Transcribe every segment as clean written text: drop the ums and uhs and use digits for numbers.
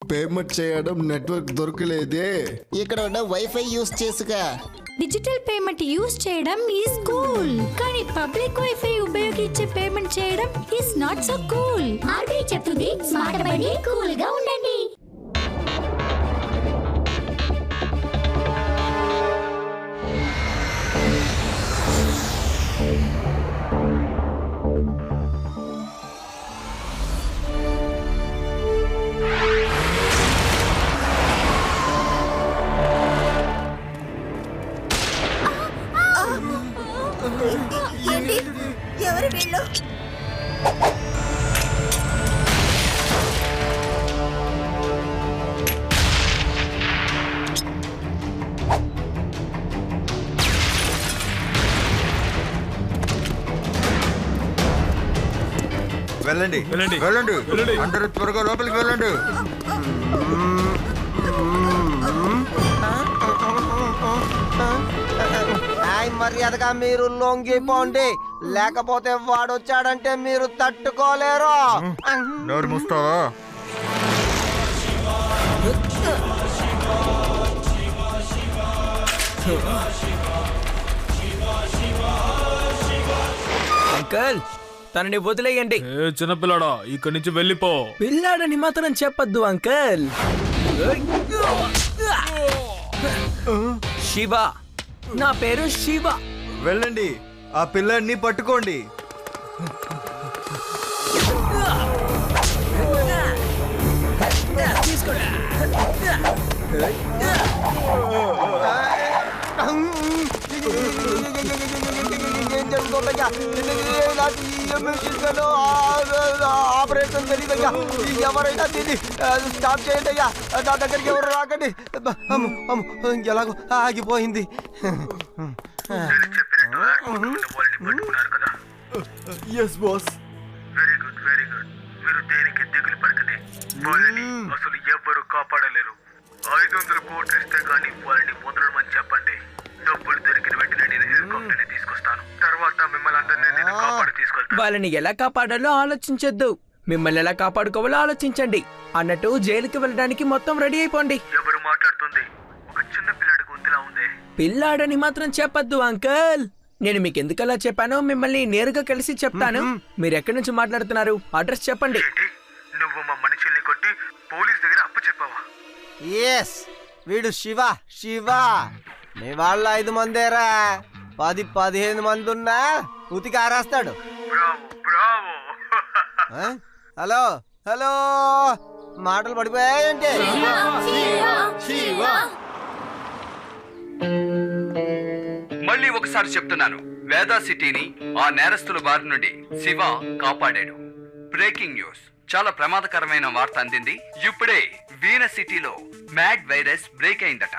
Payment చేయడం network దొరకలేదే. ఇక్కడ ఉన్న వైఫై యూస్ చేసుగా. డిజిటల్ పేమెంట్ యూస్ చేయడం ఈజ్ కూల్, కానీ పబ్లిక్ వైఫై ఉపయోగించి పేమెంట్ చేయడం is not so cool. RBI చెప్తుంది స్మార్ట్ అవ్వండి, కూల్ గా ఉండండి. ఏంటి? ఎవరు వీళ్ళు? వెళ్ళండి వెళ్ళండి వెళ్ళండి, అందరూ త్వరగా లోపలికి వెళ్ళండి. మర్యాదగా మీరు లొంగిపోండి, లేకపోతే వాడొచ్చాడంటే మీరు తట్టుకోలేరు. నోరు మూస్తావా? అంకల్, తనని వదిలేయండి. చిన్నపిల్లాడా, ఇక్కడి నుంచి వెళ్ళిపో. పిల్లాడని మాత్రం చెప్పద్దు అంకల్. శివ, నా పేరు శివ. వెళ్ళండి, ఆ పిల్లాడిని పట్టుకోండి. ఏం జరుగుతుందయ్యా? ఆపరేషన్ తెలియదయ్యా. ఎవరైనా దీన్ని స్టాప్ చేయండి అయ్యా. నా దగ్గరికి ఎవరు రాకండి. ఎలాగో ఆగిపోయింది. Yes boss. Very good, very good. మీరు దేనికి దిగులు పడకండి. వాళ్ళని అసలు ఎవ్వరు కాపాడలేరు. 500 కోట్లు ఇస్తే కానీ వాళ్ళని వదలమని చెప్పండి. డబ్బులు దొరికిన వెంటనే నేను హెలికాప్టర్ ని తీసుకొస్తాను. తర్వాత మిమ్మల్ని అందరినీ నేను కాపాడి తీసుకెళ్తాను. వాళ్ళని ఎలా కాపాడాలో ఆలోచించొద్దు, మిమ్మల్ని ఎలా కాపాడుకోవాలో ఆలోచించండి. అన్నట్టు జైలుకి వెళ్ళడానికి మొత్తం రెడీ అయిపోండి. ఎవరు మాట్లాడుతుంది? ఒక చిన్న పిల్లాడి గొంతులా ఉంది. పిల్లాడని మాత్రం చెప్పద్దు అంకల్. నేను మీకు ఎందుకలా చెప్పానో మిమ్మల్ని నేరుగా కలిసి చెప్తాను. మీరు ఎక్కడి నుంచి మాట్లాడుతున్నారు? అడ్రస్ చెప్పండి. నువ్వు మా మనుషుల్ని కొట్టి పోలీస్ దగ్గర అప్పు చెప్పావా? ఎస్, వీడు శివ. శివ, మీ వాళ్ళ 5 మందేరా. 10-15 మంది ఉన్నా ఉతికి ఆరేస్తాడు. హలో హలో, మాటలు పడిపోయాయంటే. మళ్ళీ ఒకసారి చెప్తున్నాను, వేదా సిటీని ఆ నేరస్తుల బారి నుండి శివ కాపాడాడు. బ్రేకింగ్ న్యూస్, చాలా ప్రమాదకరమైన వార్త అందింది. ఇప్పుడే వీనస్ సిటీలో మ్యాడ్ వైరస్ బ్రేక్ అయిందట.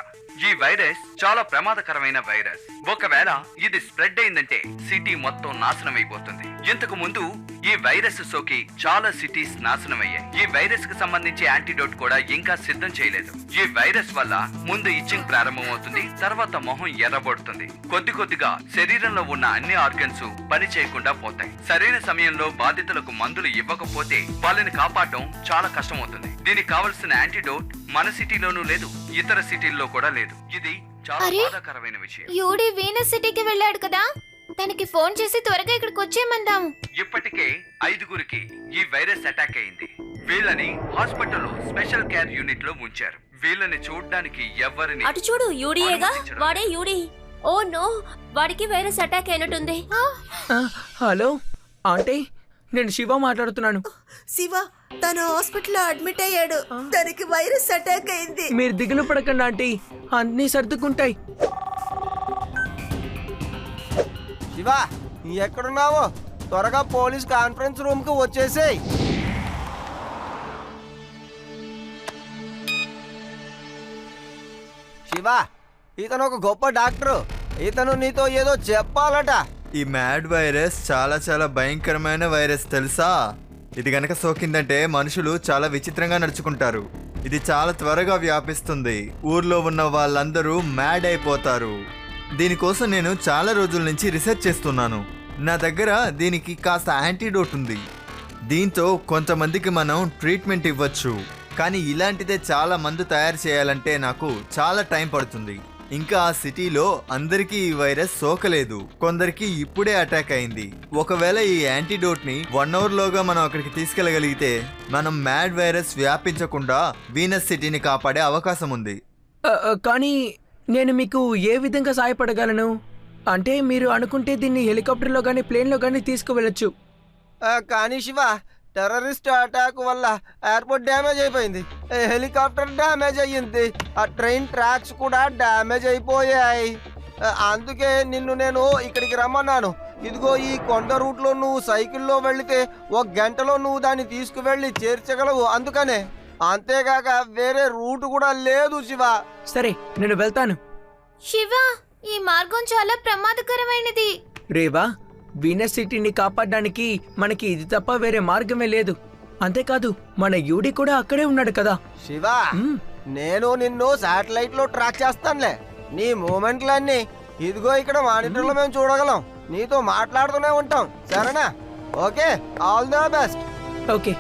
ఈ వైరస్ చాలా ప్రమాదకరమైన వైరస్. ఒకవేళ ఇది స్ప్రెడ్ అయిందంటే సిటీ మొత్తం నాశనం అయిపోతుంది. ఇంతకు ముందు ఈ వైరస్ సోకి చాలా సిటీస్ నాశనం అయ్యాయి. ఈ వైరస్ కి సంబంధించి యాంటీడోట్ కూడా ఇంకా సిద్ధం చేయలేదు. ఈ వైరస్ వల్ల ముందు ఇచ్చింగ్ ప్రారంభమవుతుంది, తర్వాత మొహం ఎర్రబడుతుంది. కొద్ది కొద్దిగా శరీరంలో ఉన్న అన్ని ఆర్గన్స్ పని చేయకుండా పోతాయి. సరైన సమయంలో బాధితులకు మందులు ఇవ్వకపోతే వాళ్ళని కాపాడడం చాలా కష్టమవుతుంది. దీనికి కావలసిన యాంటీడోట్ మన సిటీలోనూ లేదు, ఇతర సిటీల్లో కూడా లేదు. ఇది చాలా బాధాకరమైన విషయం. యూడి వీనస్ సిటీకి వెళ్ళాడు కదా, తనకి ఫోన్ చేసి త్వరగా ఇక్కడికి వచ్చేయమందాం. ఇప్పటికే 5గురికి ఈ వైరస్ అటాక్ అయింది. వీళ్ళని హాస్పిటల్లో స్పెషల్ కేర్ యూనిట్ లో ఉంచారు. వీళ్ళని చూడడానికి ఎవరిని అటు చూడు, యూడియేగా, వాడే యూడి. ఓ నో, వాడికి వైరస్ అటాక్ అయినట్టుంది. హలో ఆంటీ, నేను శివ మాట్లాడుతున్నాను. శివ, తను హాస్పిటల్లో అడ్మిట్ అయ్యాడు. తనకి వైరస్ అటాక్ అయింది. మీరు దిగులు పడకండి ఆంటీ, అన్నీ సర్దుకుంటాయి. శివ, ఎక్కడున్నావు? త్వరగా పోలీస్ కాన్ఫరెన్స్ రూమ్ కు వచ్చేసేయ్. శివ, ఇతను ఒక గొప్ప డాక్టరు. ఇతను నీతో ఏదో చెప్పాలట. ఈ మ్యాడ్ వైరస్ చాలా చాలా భయంకరమైన వైరస్ తెలుసా? ఇది గనక సోకిందంటే మనుషులు చాలా విచిత్రంగా నడుచుకుంటారు. ఇది చాలా త్వరగా వ్యాపిస్తుంది. ఊర్లో ఉన్న వాళ్ళందరూ మ్యాడ్ అయిపోతారు. దీనికోసం నేను చాలా రోజుల నుంచి రీసెర్చ్ చేస్తున్నాను. నా దగ్గర దీనికి కాస్త యాంటీడోట్ ఉంది. దీంతో కొంతమందికి మనం ట్రీట్మెంట్ ఇవ్వచ్చు. కానీ ఇలాంటిదే చాలా మందు తయారు చేయాలంటే నాకు చాలా టైం పడుతుంది. ఇంకా ఆ సిటీలో అందరికీ ఈ వైరస్ సోకలేదు, కొందరికి ఇప్పుడే అటాక్ అయింది. ఒకవేళ ఈ యాంటీడోట్ ని 1 hour లోగా మనం అక్కడికి తీసుకెళ్లగలిగితే మనం మ్యాడ్ వైరస్ వ్యాపించకుండా వీనస్ సిటీని కాపాడే అవకాశం ఉంది. కానీ నేను మీకు ఏ విధంగా సహాయపడగలను? అంటే మీరు అనుకుంటే దీన్ని హెలికాప్టర్లో కానీ ప్లేన్లో కానీ తీసుకువెళ్ళొచ్చు. కానీ శివ, టెర్రరిస్ట్ అటాక్ వల్ల ఎయిర్పోర్ట్ డ్యామేజ్ అయిపోయింది, హెలికాప్టర్ డ్యామేజ్ అయ్యింది, ఆ ట్రైన్ ట్రాక్స్ కూడా డ్యామేజ్ అయిపోయాయి. అందుకే నిన్ను నేను ఇక్కడికి రమ్మన్నాను. ఇదిగో ఈ కొండ రూట్లో నువ్వు సైకిల్లో వెళితే 1 గంటలో నువ్వు దాన్ని తీసుకువెళ్ళి చేర్చగలవు, అందుకనే. అంతేగాక వేరే రూట్ కూడా లేదు శివ. సరే, నేను వెళ్తాను. శివ, ఈ మార్గం చాలా ప్రమాదకరమైనది. రేవా, వీనస్ సిటీని కాపాడడానికి మనకి ఇది తప్ప వేరే మార్గమే లేదు. అంతేకాదు మన యూడి కూడా అక్కడే ఉన్నాడు కదా. శివ, నేను నిన్ను శాటిలైట్ లో ట్రాక్ చేస్తానులే. నీ మూమెంట్లన్నీ ఇదిగో ఇక్కడ మానిటర్లో మేము చూడగలం. నీతో మాట్లాడుతూనే ఉంటాం, సరేనా? Okay, all the best. Okay.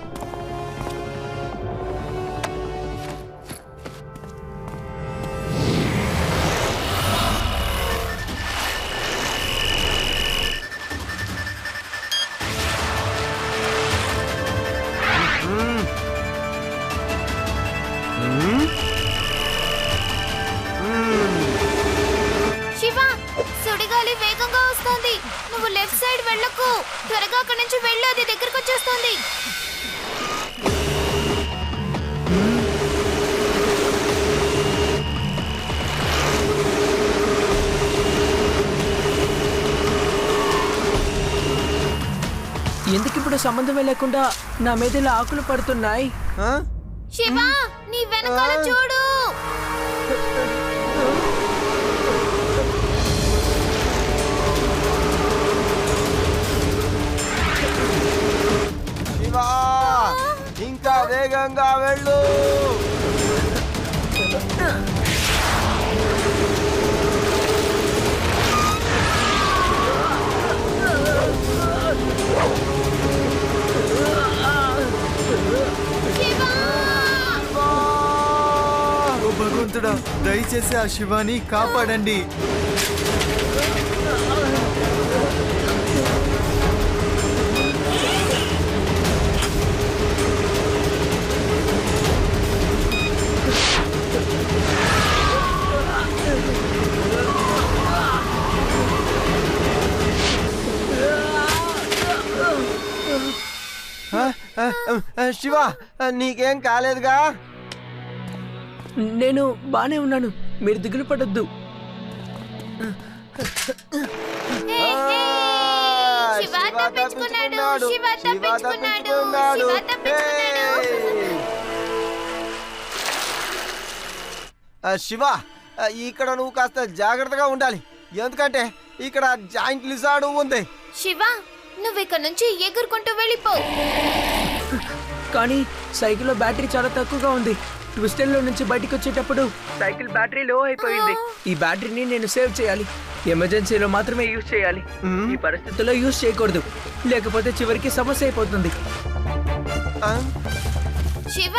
Shiva, సుడిగాలి వేగంగా వస్తుంది. నువ్వు లెఫ్ట్ సైడ్ వెళ్ళకు, త్వరగా అక్కడి నుంచి వెళ్ళు, అది దగ్గరకు వచ్చేస్తుంది. ఎందుకు ఇప్పుడు సంబంధమే లేకుండా నా మీద ఇలా ఆకులు పడుతున్నాయి? శివ, నీ వెనకాల చూడు. శివ, ఇంకా వేగంగా వెళ్ళు. ఓ భగవంతుడా, దయచేసి ఆ శివాని కాపాడండి. శివ, నీకేం కాలేదుగా? నేను బానే ఉన్నాను, మీరు దిగులు పడొద్దు. శివ తప్పించుకున్నాడు, శివ తప్పించుకున్నాడు, శివ తప్పించుకున్నాడు. శివ, ఇక్కడ నువ్వు కాస్త జాగ్రత్తగా ఉండాలి, ఎందుకంటే ఇక్కడ జాయింట్ లిజార్డ్ ఉంది. శివ, నువ్వు ఇక్కడ నుంచి ఎగురుకుంటూ వెళ్ళిపో. కానీ సైకిల్లో బ్యాటరీ చాలా తక్కువగా ఉంది. ట్విస్టర్లో నుంచి బయటకు వచ్చేటప్పుడు సైకిల్ బ్యాటరీ లో అయిపోయింది. ఈ బ్యాటరీని నేను సేవ్ చేయాలి, ఎమర్జెన్సీలో మాత్రమే యూజ్ చేయాలి. ఈ పరిస్థితుల్లో యూజ్ చేయకూడదు, లేకపోతే చివరికి సమస్య అయిపోతుంది. శివ,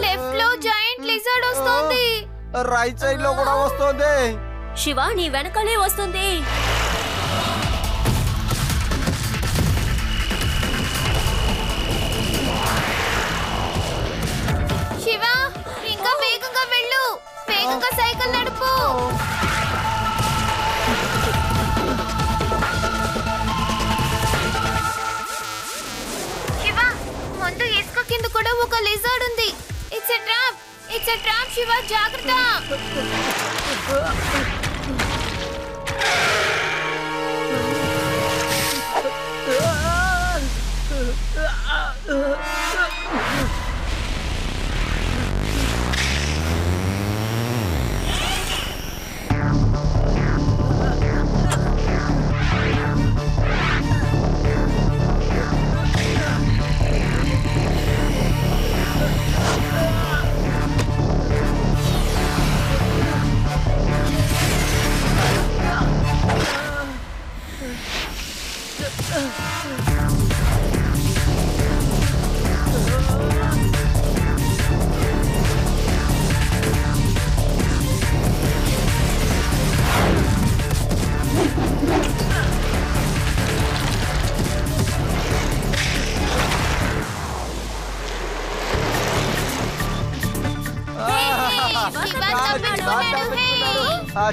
లెఫ్ట్ లో జాయింట్ లిజార్డ్ వస్తుంది, రైట్ సైడ్ లో కూడా వస్తుంది. శివ, నీ వెనకాలే వస్తుంది. శివ, ఇంకా వేగంగా వెళ్ళు, వేగంగా సైకిల్ నడుపు. శివ, ముందు ఇసుక కింద కూడా ఒక లిజార్డ్ ఉంది. It's a trap, it's a trap. Shiva, జాగ్రత్త.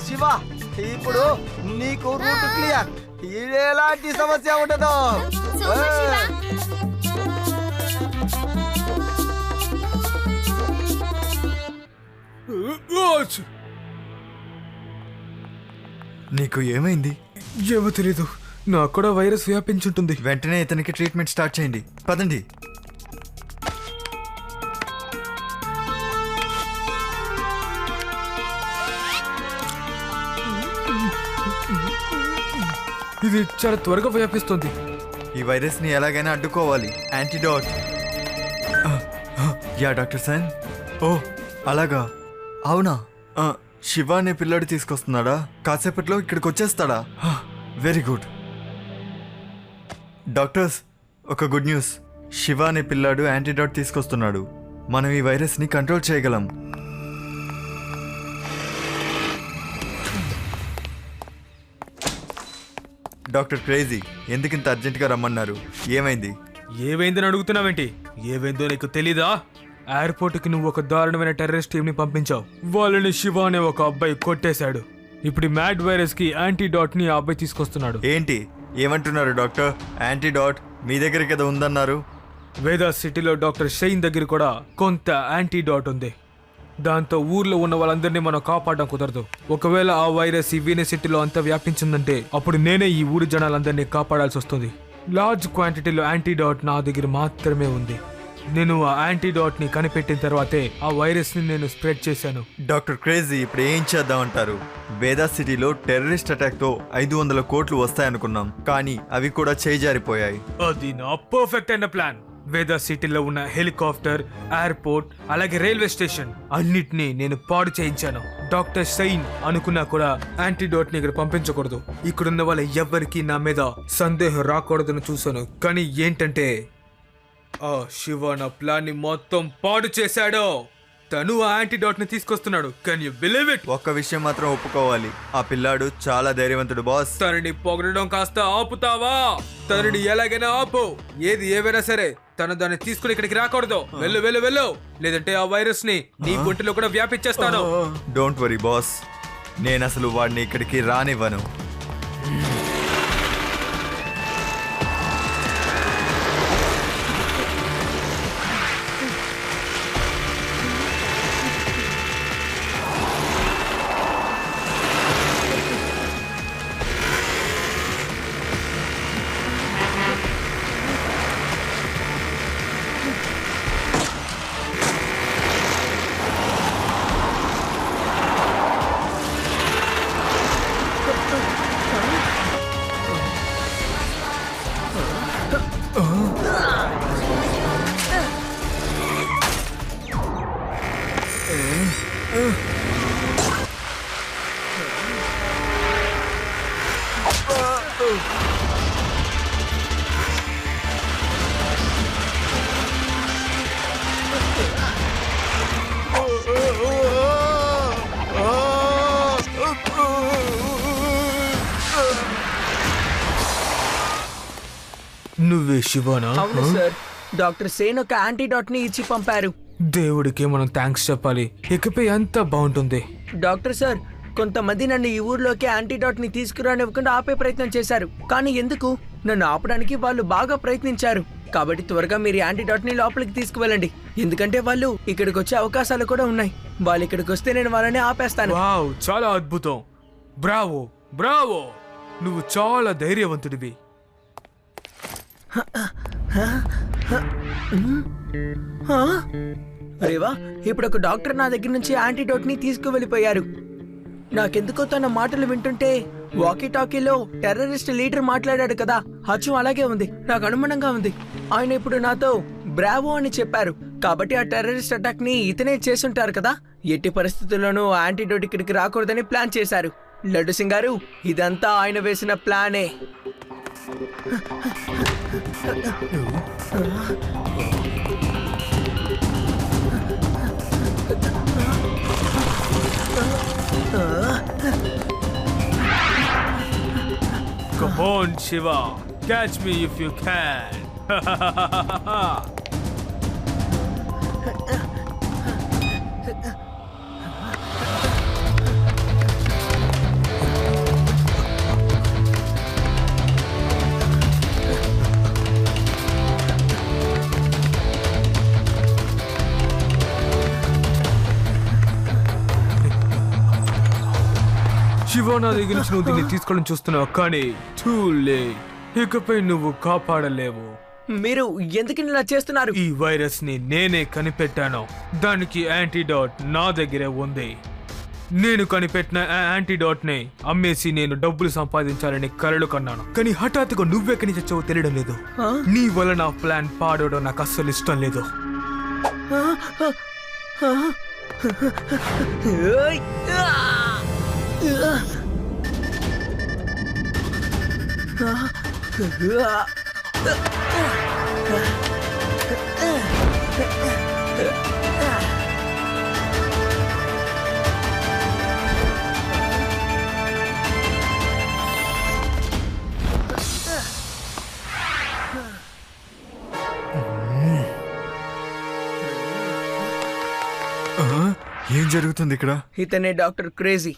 శివ ఇప్పుడు నీకు రూట్ క్లియర్. ఎలాంటి సమస్య ఉండదు. నీకు ఏమైంది? ఏమో తెలీదు, నాకు కూడా వైరస్ వ్యాపించుంటుంది. వెంటనే ఇతనికి ట్రీట్మెంట్ స్టార్ట్ చేయండి. పదండి. ఇది చాలా త్వరగా వ్యాపిస్తుంది. ఈ వైరస్ ని ఎలాగైనా అడ్డుకోవాలి. యాంటీడోట్. Yeah doctor son. ఓ అలాగా, అవునా? శివ అనే పిల్లాడు తీసుకొస్తున్నాడా? కాసేపట్లో ఇక్కడికి వచ్చేస్తాడా? Very good. డాక్టర్స్, ఒక గుడ్ న్యూస్. శివ అనే పిల్లాడు యాంటీడోట్ తీసుకొస్తున్నాడు. మనం ఈ వైరస్ ని కంట్రోల్ చేయగలం. డాక్టర్ క్రేజీ, ఎందుకు ఇంత అర్జెంటుగా రమ్మన్నారు? ఏమైంది? ఏమైందని అడుగుతున్నావేంటి? ఏమైందో నీకు తెలీదా? ఎయిర్పోర్ట్కి నువ్వు ఒక దారుణమైన టెర్రరిస్ట్ టీంని పంపించావు. వాళ్ళని శివ అనే ఒక అబ్బాయి కొట్టేశాడు. ఇప్పుడు మ్యాడ్ వైరస్ కి యాంటీడాట్ ని ఆ అబ్బాయి తీసుకొస్తున్నాడు. ఏంటి ఏమంటున్నారు డాక్టర్? యాంటీడాట్ మీ దగ్గర కదా ఉందన్నారు. వేదా సిటీలో డాక్టర్ షైన్ దగ్గర కూడా కొంత యాంటీడాట్ ఉంది. దాంతో ఊర్లో ఉన్న వాళ్ళందరినీ మనం కాపాడడం కుదరదు. ఒకవేళ ఆ వైరస్ ఈ వీనస్ సిటీలో అంతా వ్యాపించిందంటే అప్పుడు నేనే ఈ ఊరి జనాలందరినీ కాపాడాల్సి వస్తుంది. లార్జ్ క్వాంటిటీలో యాంటీడాట్ నా దగ్గర మాత్రమే ఉంది. నేను ఆ యాంటీడాట్ ని కనిపెట్టిన తర్వాతే ఆ వైరస్ ని నేను స్ప్రెడ్ చేశాను. డాక్టర్ క్రేజీ, ఇప్పుడు ఏం చేద్దామంటారు? వేదా సిటీలో టెర్రరిస్ట్ అటాక్ తో 500 కోట్లు వస్తాయనుకున్నాం, కానీ అవి కూడా చేజారిపోయాయి. అది నా పర్ఫెక్ట్ అయిన ప్లాన్. వేదా సిటీలో ఉన్న హెలికాప్టర్, ఎయిర్పోర్ట్, అలాగే రైల్వే స్టేషన్ అన్నిటినీ నేను పాడు చేయించాను. డాక్టర్ సైన్ అనుకున్నా కూడా యాంటీడోట్ ని ఇక్కడ పంపించకూడదు. ఇక్కడున్న వాళ్ళ ఎవ్వరికి నా మీద సందేహం రాకూడదని చూశాను. కానీ ఏంటంటే ఆ శివ నా ప్లాన్ ని మొత్తం పాడు చేశాడు. తను ఆ యాంటీడోట్ ని తీసుకొస్తున్నాడు. Can you believe it? ఒక్క విషయం మాత్రం ఒప్పుకోవాలి, ఆ పిల్లాడు చాలా ధైర్యవంతుడు బాస్. తనని పొగడడం కాస్త ఆపుతావా? తనని ఎలాగైనా ఆపు. ఏది ఏవైనా సరే తను దాన్ని తీసుకుని ఇక్కడికి రాకూడదు. వెళ్ళు వెళ్ళు వెళ్ళు, లేదంటే ఆ వైరస్ ని నీ ఒంటిలో కూడా వ్యాపించేస్తాను. డోంట్ వరీ బాస్, నేను అసలు వాడిని ఇక్కడికి రానివ్వను. నువ్వే శివనా? అవును సార్, డాక్టర్ సేన్ ఒక యాంటీడాట్ ని ఇచ్చి పంపారు. దేవుడికి మనం థ్యాంక్స్ చెప్పాలి. ఇకపై అంతా బాగుంటుంది. డాక్టర్ సార్, కొంతమంది నన్ను ఈ ఊర్లోకి యాంటీడాట్ ని తీసుకురానివ్వకుండా ఆపే ప్రయత్నం చేశారు. కానీ ఎందుకు? నన్ను ఆపడానికి వాళ్ళు బాగా ప్రయత్నించారు. కాబట్టి త్వరగా మీరు యాంటీడాట్ ని లోపలికి తీసుకువెళ్ళండి. ఎందుకంటే వాళ్ళు ఇక్కడికి వచ్చే అవకాశాలు కూడా ఉన్నాయి. వాళ్ళు ఇక్కడికి వస్తే నేను వాళ్ళని ఆపేస్తాను. వావ్, చాలా అద్భుతం. బ్రావో బ్రావో, నువ్వు చాలా ధైర్యవంతుడివి. రేవా, ఇప్పుడు ఒక డాక్టర్ నా దగ్గర నుంచి యాంటీడోట్ ని తీసుకువెళ్ళిపోయారు. నాకెందుకో తన మాటలు వింటుంటే వాకీ టాకీలో టెర్రరిస్ట్ లీడర్ మాట్లాడాడు కదా, అచ్చు అలాగే ఉంది. నాకు అనుమానంగా ఉంది. ఆయన ఇప్పుడు నాతో బ్రావో అని చెప్పారు. కాబట్టి ఆ టెర్రరిస్ట్ అటాక్ ని ఇతనే చేసుంటారు కదా. ఎట్టి పరిస్థితుల్లోనూ యాంటీడోట్ ఇక్కడికి రాకూడదని ప్లాన్ చేశారు. లడ్డు సింగ్ గారు, ఇదంతా ఆయన వేసిన ప్లానే. Come on, Shiva. Catch me if you can. Shiva నా దగ్గర నుంచి నువ్వు దీన్ని తీసుకోవడం చూస్తున్నావు, కానీ టూ లేట్. ఇకపై నువ్వు కాపాడలేవు. మీరు ఎందుకు ఇలా చేస్తున్నారు? ఈ వైరస్ ని నేనే కనిపెట్టాను. దానికి యాంటీడాట్ నా దగ్గరే ఉంది. నేను కనిపెట్టిన ఆ యాంటీడాట్ ని అమ్మేసి నేను డబ్బులు సంపాదించాలని కలలు కన్నాను. కానీ హఠాత్తుగా నువ్వెక్కడి నుంచి వచ్చావో తెలియడం లేదు. నీ వల్ల నా ప్లాన్ పాడవడం నాకు అస్సలు ఇష్టం లేదు. ఏం జరుగుతుంది ఇక్కడ? ఇతనే డాక్టర్ క్రేజీ.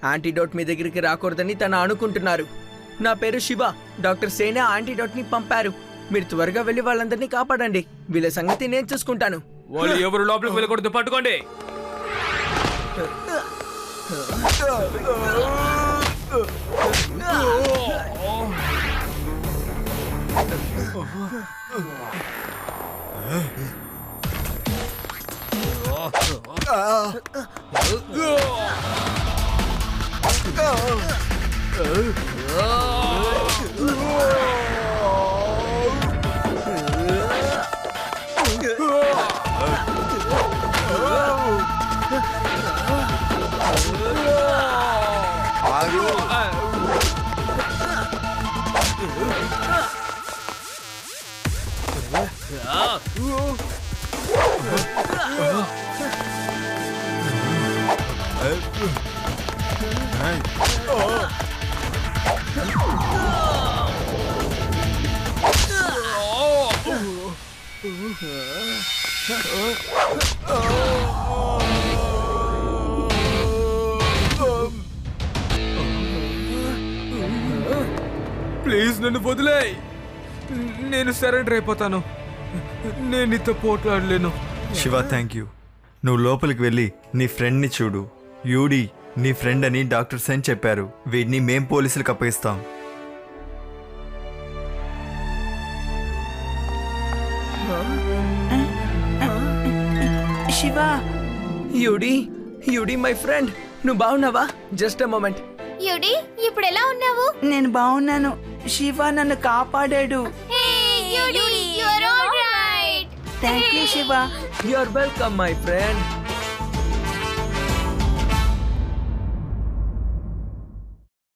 యాంటీడోట్ మీ దగ్గరికి రాకూడదని తను అనుకుంటున్నారు. నా పేరు శివ. డాక్టర్ సేనా యాంటీడోట్ ని పంపారు. మీరు త్వరగా వెళ్ళి వాళ్ళందరినీ కాపాడండి. వీళ్ళ సంగతి నేను చూసుకుంటాను. వాళ్ళు ఎవరు లోపలికి వెళ్ళకూడదు, పట్టుకోండి. ప్లీజ్ నన్ను వదిలేయ్. నేను సరెండర్ అయిపోతాను. నేను నీతో పోట్లాడలేను. Shiva, thank you. నువ్వు లోపలికి వెళ్ళి నీ ఫ్రెండ్ని చూడు. యూడి నీ ఫ్రెండ్ అని డాక్టర్ సెన్ చెప్పారు. వీడిని మేం పోలీసులకు అప్పగిస్తాం. శివ, యూడి మై ఫ్రెండ్, నువ్వు బాగున్నావా? Just a moment. యూడి, ఇప్పుడు ఎలా ఉన్నావు? నేను బాగున్నాను. శివ నన్ను కాపాడాడు. యూడి, you are all right. Thank you Shiva. You are welcome my friend.